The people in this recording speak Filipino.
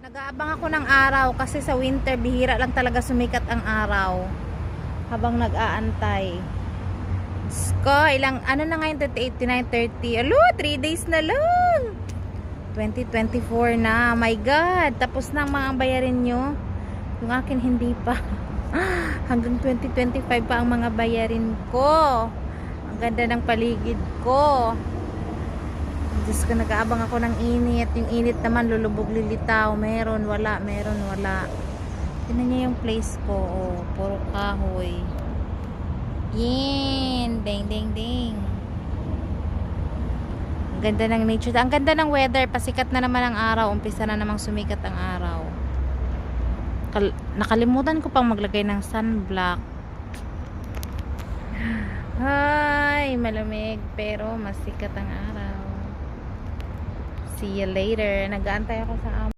Nag-aabang ako ng araw kasi sa winter bihira lang talaga sumikat ang araw habang nag-aantay. Diyos ko, ilang ano na ngayon, 29, 30. Alo, 3 days na lang. 2024 na. My God, tapos na ang mga bayarin nyo. Yung akin hindi pa. Hanggang 2025 pa ang mga bayarin ko. Ang ganda ng paligid ko. Diyos ko, nag-aabang ako ng init. Yung init naman, lulubog lilitaw. Meron, wala. Meron, wala. Tignan niya yung place ko. Oh, puro kahoy. Yin! Ding, ding, ding. Ang ganda ng nature. Ang ganda ng weather. Pasikat na naman ang araw. Umpisa na namang sumikat ang araw. Nakalimutan ko pang maglagay ng sunblock. Ay, malamig. Pero masikat ang araw. See you later. Nag-aantay ako sa